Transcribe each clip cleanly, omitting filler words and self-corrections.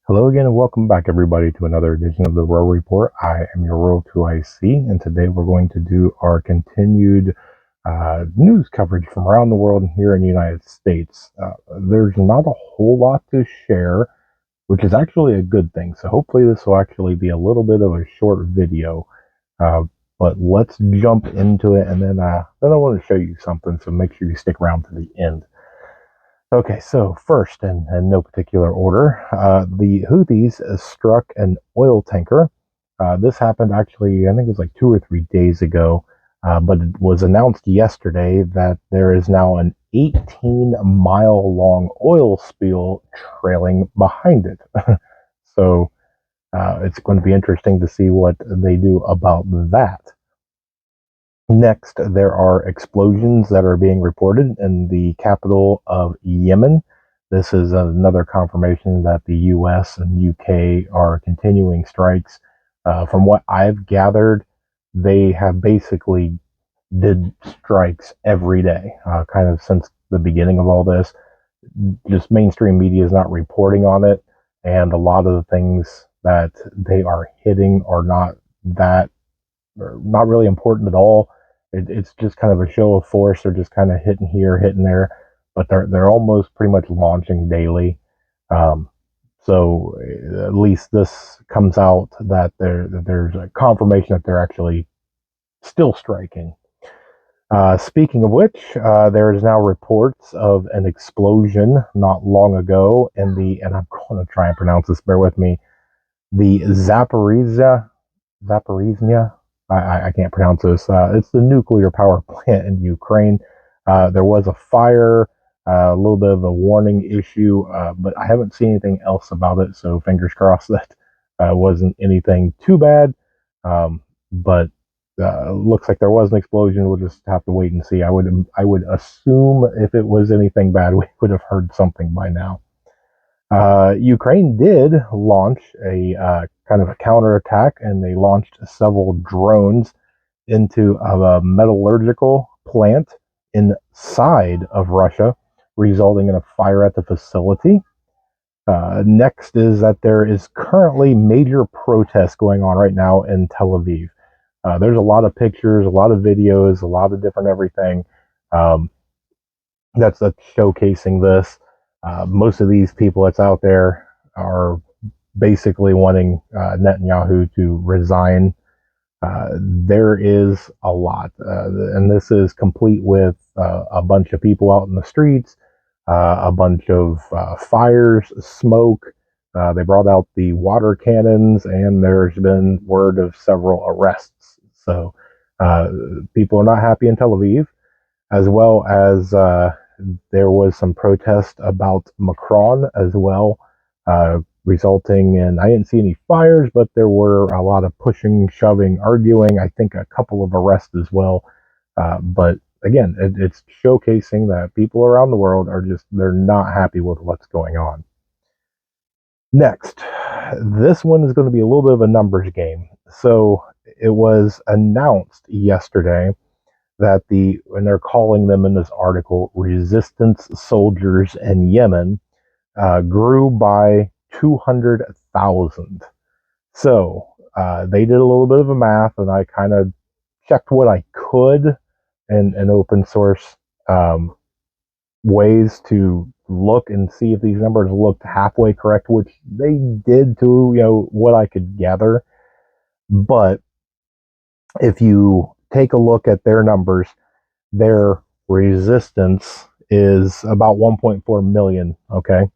Hello again and welcome back everybody to another edition of the Row Report. I am your Row 2IC and today we're going to do our continued news coverage from around the world and here in the United States. There's not a whole lot to share, which is actually a good thing. So hopefully this will actually be a little bit of a short video. Uh, but let's jump into it and then I want to show you something, so make sure you stick around to the end. Okay, so first, in no particular order, the Houthis struck an oil tanker. This happened actually, I think it was like 2 or 3 days ago, but it was announced yesterday that there is now an 18-mile-long oil spill trailing behind it. So it's going to be interesting to see what they do about that. Next, there are explosions that are being reported in the capital of Yemen. This is another confirmation that the US and UK are continuing strikes. From what I've gathered, they have basically did strikes every day, kind of since the beginning of all this. Just mainstream media is not reporting on it, and a lot of the things that they are hitting are not really important at all. It's just kind of a show of force. They're just kind of hitting here, hitting there, but they're almost pretty much launching daily. Um, so at least this comes out that there's a confirmation that they're actually still striking. Speaking of which, there is now reports of an explosion not long ago in and I'm going to try and pronounce this. Bear with me. The Zaporizhia. I can't pronounce this. It's the nuclear power plant in Ukraine. There was a fire, a little bit of a warning issue, but I haven't seen anything else about it. So fingers crossed that wasn't anything too bad. But looks like there was an explosion. We'll just have to wait and see. I would assume if it was anything bad, we would have heard something by now. Ukraine did launch a kind of a counterattack, and they launched several drones into a metallurgical plant inside of Russia, resulting in a fire at the facility. Next is that there is currently major protests going on right now in Tel Aviv. There's a lot of pictures, a lot of videos, a lot of different everything um, that's showcasing this. Most of these people that's out there are basically wanting Netanyahu to resign. There is a lot, and this is complete with a bunch of people out in the streets, a bunch of fires, smoke. They brought out the water cannons, and there's been word of several arrests. So people are not happy in Tel Aviv, as well as there was some protest about Macron as well, resulting in, I didn't see any fires, but there were a lot of pushing, shoving, arguing. I think a couple of arrests as well. But again, it's showcasing that people around the world they're not happy with what's going on. Next, this one is going to be a little bit of a numbers game. So it was announced yesterday that and they're calling them in this article, resistance soldiers in Yemen grew by 200,000. So they did a little bit of a math, and I kind of checked what I could in open source ways to look and see if these numbers looked halfway correct, which they did to what I could gather. But if you take a look at their numbers, their resistance is about 1.4 million. Okay.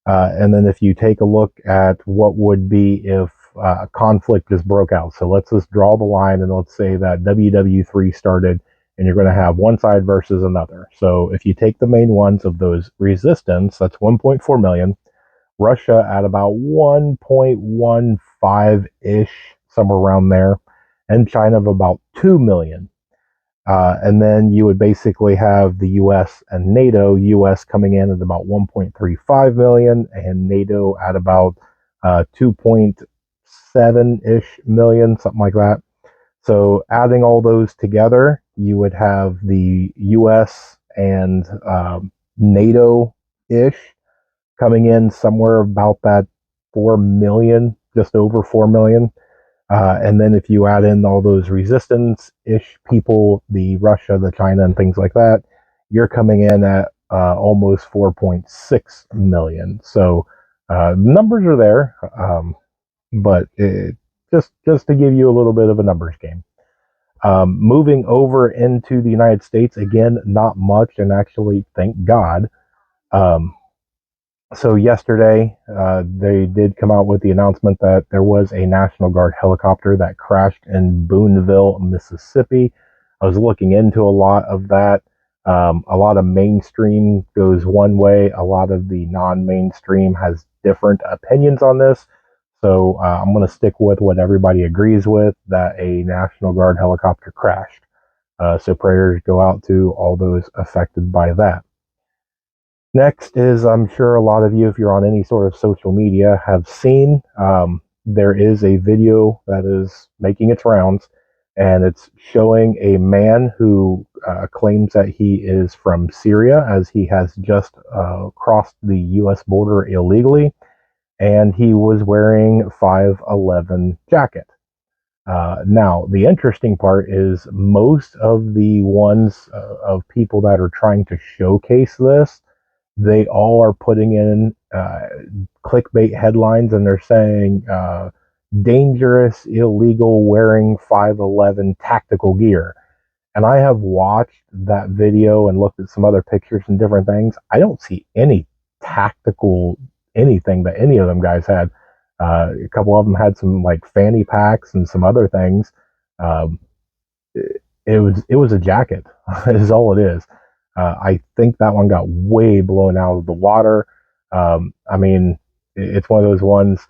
And then if you take a look at what would be if a conflict just broke out. So let's just draw the line, and let's say that WW3 started and you're going to have one side versus another. So if you take the main ones of those resistance, that's 1.4 million. Russia at about 1.15-ish, somewhere around there. And China of about 2 million. And then you would basically have the US and NATO, US coming in at about 1.35 million and NATO at about 2.7-ish million, something like that. So adding all those together, you would have the US and NATO-ish coming in somewhere about that 4 million, just over 4 million. And then if you add in all those resistance-ish people, the Russia, the China, and things like that, you're coming in at almost 4.6 million. So numbers are there, but just to give you a little bit of a numbers game. Moving over into the United States, again, not much, and actually, thank God. Um, so yesterday, they did come out with the announcement that there was a National Guard helicopter that crashed in Booneville, Mississippi. I was looking into a lot of that. A lot of mainstream goes one way. A lot of the non-mainstream has different opinions on this. So I'm going to stick with what everybody agrees with, that a National Guard helicopter crashed. So prayers go out to all those affected by that. Next is, I'm sure a lot of you, if you're on any sort of social media, have seen, there is a video that is making its rounds, and it's showing a man who claims that he is from Syria, as he has just crossed the U.S. border illegally, and he was wearing 511 jacket. Now, the interesting part is most of the ones of people that are trying to showcase this, they all are putting in clickbait headlines, and they're saying dangerous, illegal wearing 511 tactical gear. And I have watched that video and looked at some other pictures and different things. I don't see any tactical anything that any of them guys had. A couple of them had some like fanny packs and some other things. Um, it was a jacket is all it is. I think that one got way blown out of the water. I mean, it's one of those ones,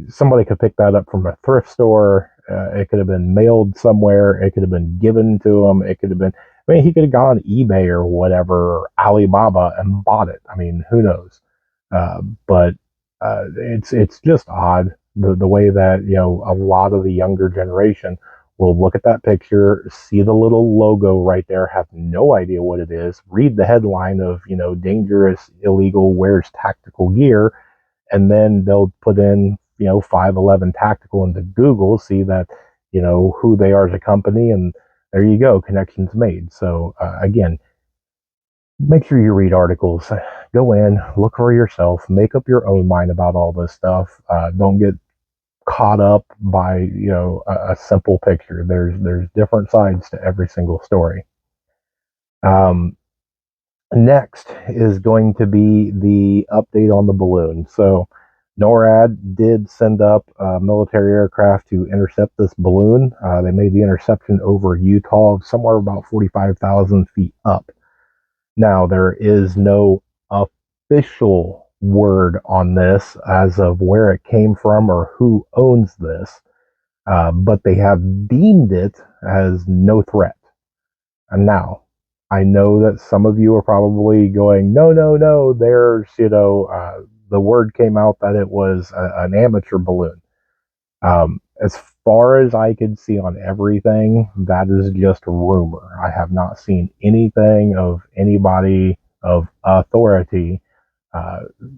somebody could pick that up from a thrift store. It could have been mailed somewhere. It could have been given to him. It could have been, I mean, he could have gone on eBay or whatever, or Alibaba, and bought it. I mean, who knows? But it's just odd the way that, you know, a lot of the younger generation will look at that picture, see the little logo right there, have no idea what it is, read the headline of, you know, dangerous, illegal, wears tactical gear, and then they'll put in, you know, 511 tactical into Google, see that, you know, who they are as a company, and there you go, connections made. So again, make sure you read articles, go in, look for yourself, make up your own mind about all this stuff. Don't get caught up by, you know, a simple picture. There's different sides to every single story. Next is going to be the update on the balloon. So NORAD did send up military aircraft to intercept this balloon. They made the interception over Utah, somewhere about 45,000 feet up. Now, there is no official word on this as of where it came from or who owns this, but they have deemed it as no threat. And now, I know that some of you are probably going, no, no, no, there's, you know, the word came out that it was an amateur balloon. As far as I could see on everything, that is just rumor. I have not seen anything of anybody of authority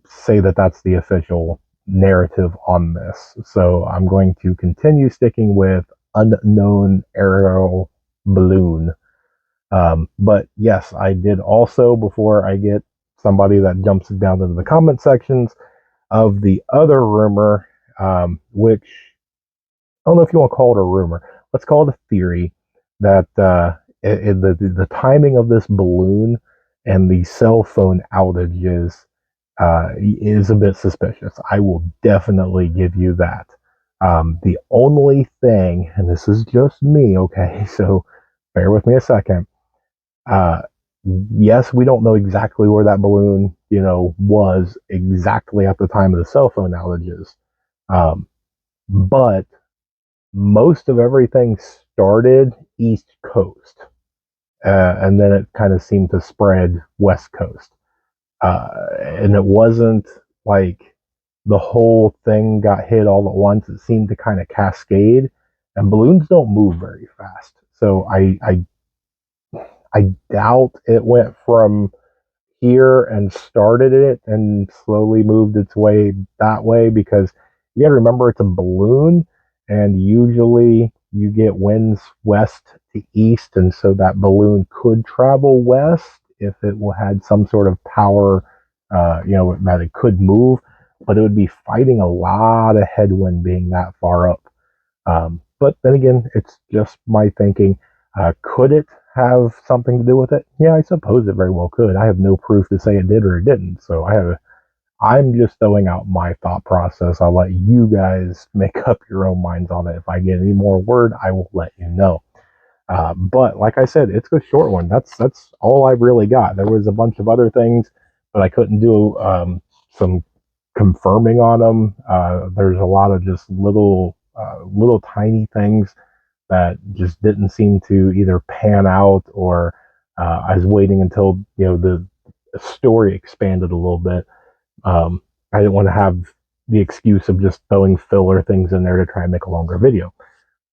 say that that's the official narrative on this. So I'm going to continue sticking with unknown aerial balloon. But yes, I did also, before I get somebody that jumps down into the comment sections, of the other rumor, which I don't know if you want to call it a rumor. Let's call it a theory that the timing of this balloon and the cell phone outages is a bit suspicious. I will definitely give you that. The only thing, and this is just me, okay, so bear with me a second. Uh, yes, we don't know exactly where that balloon, you know, was exactly at the time of the cell phone outages, but most of everything started East Coast, and then it kind of seemed to spread West Coast. And it wasn't like the whole thing got hit all at once. It seemed to kind of cascade, and balloons don't move very fast. So I doubt it went from here and started it and slowly moved its way that way, because you got to remember it's a balloon, and usually you get winds west to east, and so that balloon could travel west if it had some sort of power, that it could move, but it would be fighting a lot of headwind being that far up. But then again, it's just my thinking. Could it have something to do with it? Yeah, I suppose it very well could. I have no proof to say it did or it didn't. So I'm just throwing out my thought process. I'll let you guys make up your own minds on it. If I get any more word, I will let you know. But like I said, it's a short one. That's all I really got. There was a bunch of other things, but I couldn't do some confirming on them. There's a lot of just little tiny things that just didn't seem to either pan out, or I was waiting until the story expanded a little bit. I didn't want to have the excuse of just throwing filler things in there to try and make a longer video.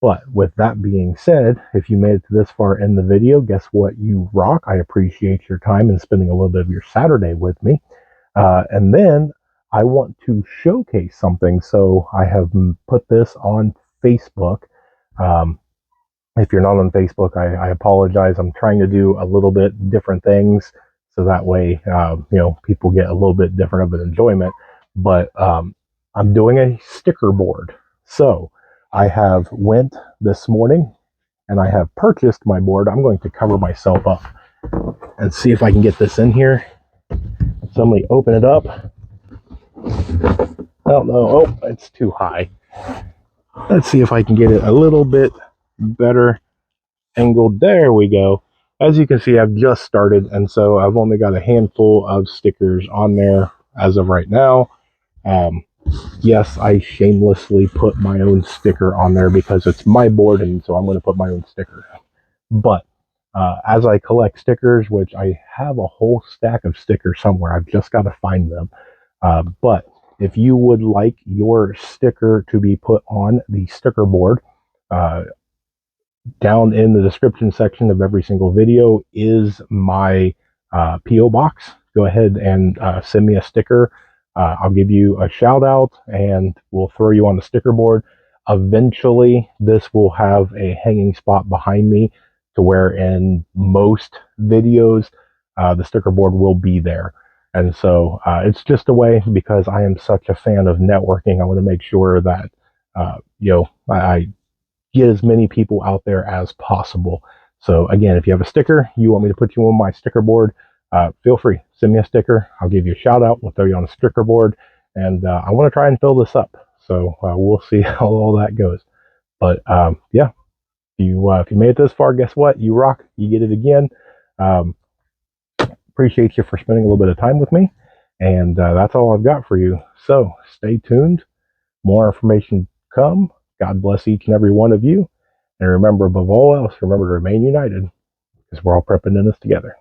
But with that being said, if you made it to this far in the video, guess what? You rock. I appreciate your time and spending a little bit of your Saturday with me. And then I want to showcase something. So I have put this on Facebook. If you're not on Facebook, I apologize. I'm trying to do a little bit different things, so that way, people get a little bit different of an enjoyment. But I'm doing a sticker board. So I have went this morning and I have purchased my board. I'm going to cover myself up and see if I can get this in here. Somebody open it up. Oh no, oh, it's too high. Let's see if I can get it a little bit better angled. There we go. As you can see, I've just started, and so I've only got a handful of stickers on there as of right now. Yes, I shamelessly put my own sticker on there because it's my board, and so I'm going to put my own sticker. But as I collect stickers, which I have a whole stack of stickers somewhere, I've just got to find them. But if you would like your sticker to be put on the sticker board, down in the description section of every single video is my P.O. box. Go ahead and send me a sticker. I'll give you a shout out and we'll throw you on the sticker board. Eventually, this will have a hanging spot behind me to where in most videos, the sticker board will be there. And so it's just a way, because I am such a fan of networking. I want to make sure that, I get as many people out there as possible. So again, if you have a sticker, you want me to put you on my sticker board, feel free, send me a sticker. I'll give you a shout out. We'll throw you on a sticker board, and I want to try and fill this up. So we'll see how all that goes. But yeah, if you made it this far, guess what? You rock. You get it again. Appreciate you for spending a little bit of time with me, and that's all I've got for you. So stay tuned. More information come. God bless each and every one of you. And remember, above all else, remember to remain united, because we're all prepping in this together.